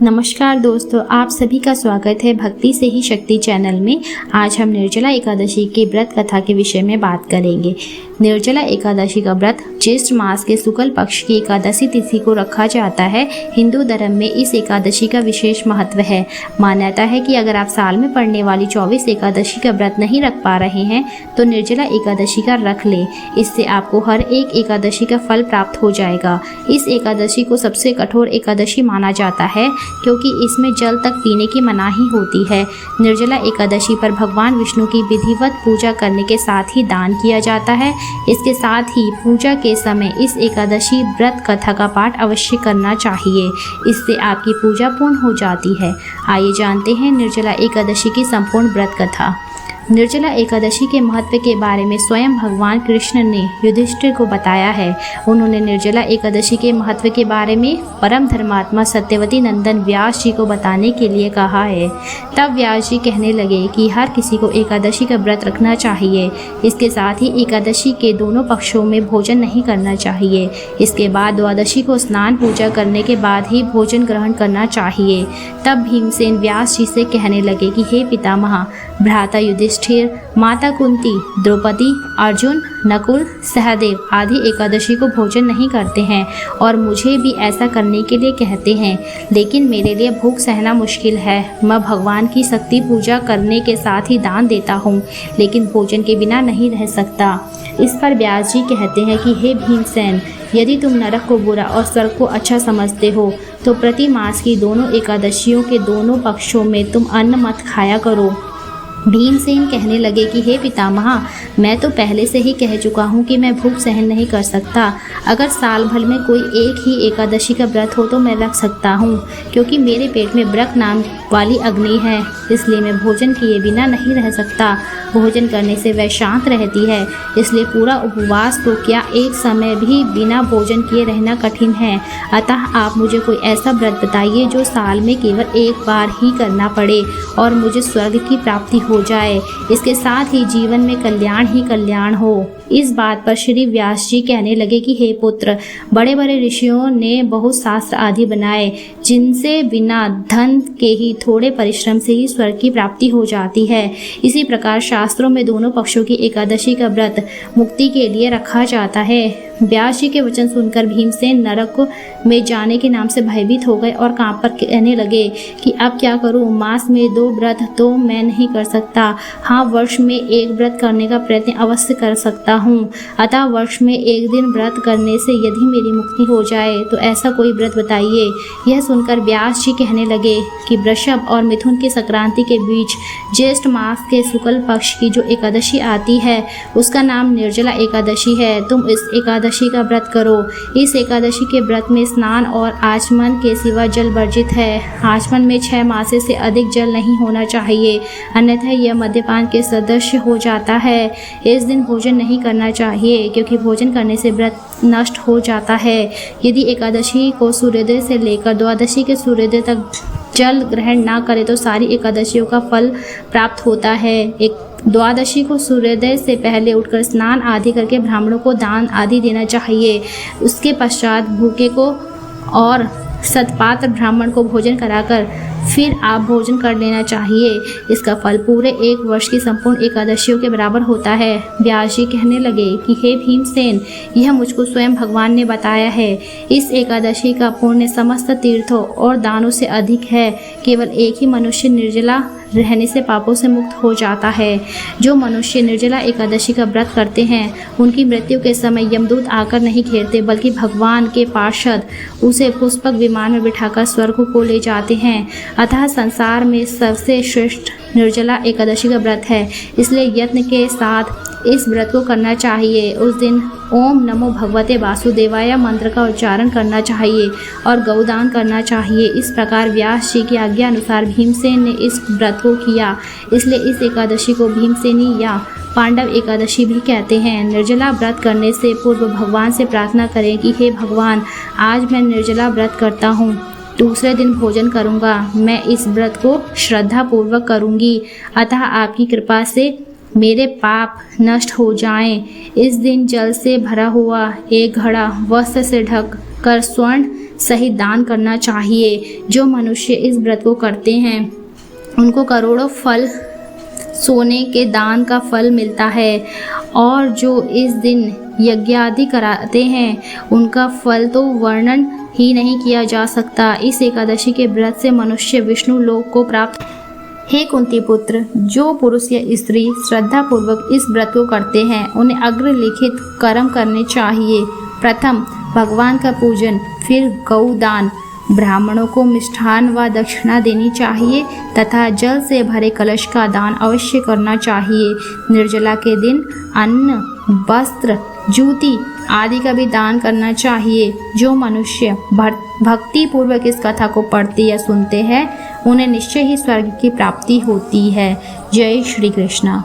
नमस्कार दोस्तों, आप सभी का स्वागत है भक्ति से ही शक्ति चैनल में। आज हम निर्जला एकादशी के व्रत कथा के विषय में बात करेंगे। निर्जला एकादशी का व्रत ज्येष्ठ मास के शुक्ल पक्ष की एकादशी तिथि को रखा जाता है। हिंदू धर्म में इस एकादशी का विशेष महत्व है। मान्यता है कि अगर आप साल में पड़ने वाली 24 एकादशी का व्रत नहीं रख पा रहे हैं तो निर्जला एकादशी का रख लें। इससे आपको हर एक एकादशी का फल प्राप्त हो जाएगा। इस एकादशी को सबसे कठोर एकादशी माना जाता है क्योंकि इसमें जल तक पीने की मनाही होती है। निर्जला एकादशी पर भगवान विष्णु की विधिवत पूजा करने के साथ ही दान किया जाता है। इसके साथ ही पूजा के समय इस एकादशी व्रत कथा का पाठ अवश्य करना चाहिए। इससे आपकी पूजा पूर्ण हो जाती है। आइए जानते हैं निर्जला एकादशी की संपूर्ण व्रत कथा। निर्जला एकादशी के महत्व के बारे में स्वयं भगवान कृष्ण ने युधिष्ठिर को बताया है। उन्होंने निर्जला एकादशी के महत्व के बारे में परम धर्मात्मा सत्यवती नंदन व्यास जी को बताने के लिए कहा है। तब व्यास जी कहने लगे कि हर किसी को एकादशी का व्रत रखना चाहिए। इसके साथ ही एकादशी के दोनों पक्षों में भोजन नहीं करना चाहिए। इसके बाद द्वादशी को स्नान पूजा करने के बाद ही भोजन ग्रहण करना चाहिए। तब भीमसेन व्यास जी से कहने लगे कि हे पितामह, भ्राता युधिष्ठिर, माता कुंती, द्रौपदी, अर्जुन, नकुल, सहदेव आदि एकादशी को भोजन नहीं करते हैं और मुझे भी ऐसा करने के लिए कहते हैं, लेकिन मेरे लिए भूख सहना मुश्किल है। मैं भगवान की शक्ति पूजा करने के साथ ही दान देता हूँ, लेकिन भोजन के बिना नहीं रह सकता। इस पर व्यास जी कहते हैं कि हे भीमसेन, यदि तुम नरक को बुरा और स्वर्ग को अच्छा समझते हो तो प्रति मास की दोनों एकादशियों के दोनों पक्षों में तुम अन्न मत खाया करो। भीमसेन कहने लगे कि हे पितामह, मैं तो पहले से ही कह चुका हूँ कि मैं भूख सहन नहीं कर सकता। अगर साल भर में कोई एक ही एकादशी का व्रत हो तो मैं रख सकता हूँ, क्योंकि मेरे पेट में ब्रक नाम वाली अग्नि है, इसलिए मैं भोजन किए बिना नहीं रह सकता। भोजन करने से वह शांत रहती है, इसलिए पूरा उपवास तो क्या एक समय भी बिना भोजन किए रहना कठिन है। अतः आप मुझे कोई ऐसा व्रत बताइए जो साल में केवल एक बार ही करना पड़े और मुझे स्वर्ग की प्राप्ति हो जाए। इसके साथ ही जीवन में कल्याण ही कल्याण हो। इस बात पर श्री व्यास जी कहने लगे कि हे पुत्र, बड़े बड़े ऋषियों ने बहुत शास्त्र आदि बनाए, जिनसे बिना धन के ही थोड़े परिश्रम से ही स्वर्ग की प्राप्ति हो जाती है। इसी प्रकार शास्त्रों में दोनों पक्षों की एकादशी का व्रत मुक्ति के लिए रखा जाता है। व्यास जी के वचन सुनकर भीमसेन नरक में जाने के नाम से भयभीत हो गए और कांप कर कहने लगे कि अब क्या करूं। मास में 2 व्रत तो मैं नहीं कर सकता। हाँ, वर्ष में 1 व्रत करने का प्रयत्न अवश्य कर सकता हूँ। अतः वर्ष में 1 दिन व्रत करने से यदि मेरी मुक्ति हो जाए तो ऐसा कोई व्रत बताइए। यह सुनकर व्यास जी कहने लगे कि वृषभ और मिथुन की संक्रांति के बीच ज्येष्ठ मास के शुक्ल पक्ष की जो एकादशी आती है उसका नाम निर्जला एकादशी है। तुम इस एकादशी का व्रत करो। इस एकादशी के व्रत में स्नान और आचमन के सिवा जल वर्जित है। आचमन में 6 मासे से अधिक जल नहीं होना चाहिए, अन्यथा यह मद्यपान के सदृश हो जाता है। इस दिन भोजन नहीं करना चाहिए, क्योंकि भोजन करने से व्रत नष्ट हो जाता है। यदि एकादशी को सूर्योदय से लेकर द्वादशी के सूर्योदय तक जल ग्रहण ना करे तो सारी एकादशियों का फल प्राप्त होता है। एक द्वादशी को सूर्योदय से पहले उठकर स्नान आदि करके ब्राह्मणों को दान आदि देना चाहिए। उसके पश्चात भूखे को और सतपात्र ब्राह्मण को भोजन कराकर फिर आप भोजन कर लेना चाहिए। इसका फल पूरे 1 वर्ष की संपूर्ण एकादशियों के बराबर होता है। व्यास जी कहने लगे कि हे भीमसेन, यह मुझको स्वयं भगवान ने बताया है। इस एकादशी का पुण्य समस्त तीर्थों और दानों से अधिक है। केवल एक ही मनुष्य निर्जला रहने से पापों से मुक्त हो जाता है। जो मनुष्य निर्जला एकादशी का व्रत करते हैं उनकी मृत्यु के समय यमदूत आकर नहीं घेरते, बल्कि भगवान के पार्षद उसे पुष्पक विमान में बिठाकर स्वर्ग को ले जाते हैं। अतः संसार में सबसे श्रेष्ठ निर्जला एकादशी का व्रत है, इसलिए यत्न के साथ इस व्रत को करना चाहिए। उस दिन ओम नमो भगवते वासुदेवाय मंत्र का उच्चारण करना चाहिए और गौदान करना चाहिए। इस प्रकार व्यास जी की आज्ञा अनुसार भीमसेन ने इस व्रत को किया, इसलिए इस एकादशी को भीमसेनी या पांडव एकादशी भी कहते हैं। निर्जला व्रत करने से पूर्व भगवान से प्रार्थना करें कि हे भगवान, आज मैं निर्जला व्रत करता हूँ, दूसरे दिन भोजन करूँगा। मैं इस व्रत को श्रद्धा पूर्वक करूँगी, अतः आपकी कृपा से मेरे पाप नष्ट हो जाएं। इस दिन जल से भरा हुआ एक घड़ा वस्त्र से ढक कर स्वर्ण सहित दान करना चाहिए। जो मनुष्य इस व्रत को करते हैं उनको करोड़ों फल सोने के दान का फल मिलता है और जो इस दिन यज्ञ आदि कराते हैं उनका फल तो वर्णन ही नहीं किया जा सकता। इस एकादशी के व्रत से मनुष्य विष्णु लोक को प्राप्त। हे कुंती पुत्र, जो पुरुष या स्त्री श्रद्धा पूर्वक इस व्रत को करते हैं उन्हें अग्रलिखित कर्म करने चाहिए। प्रथम भगवान का पूजन, फिर गौदान, ब्राह्मणों को मिष्ठान व दक्षिणा देनी चाहिए तथा जल से भरे कलश का दान अवश्य करना चाहिए। निर्जला के दिन अन्न, वस्त्र, जूती आदि का भी दान करना चाहिए। जो मनुष्य भक्ति पूर्वक इस कथा को पढ़ते या सुनते हैं उन्हें निश्चय ही स्वर्ग की प्राप्ति होती है। जय श्री कृष्ण।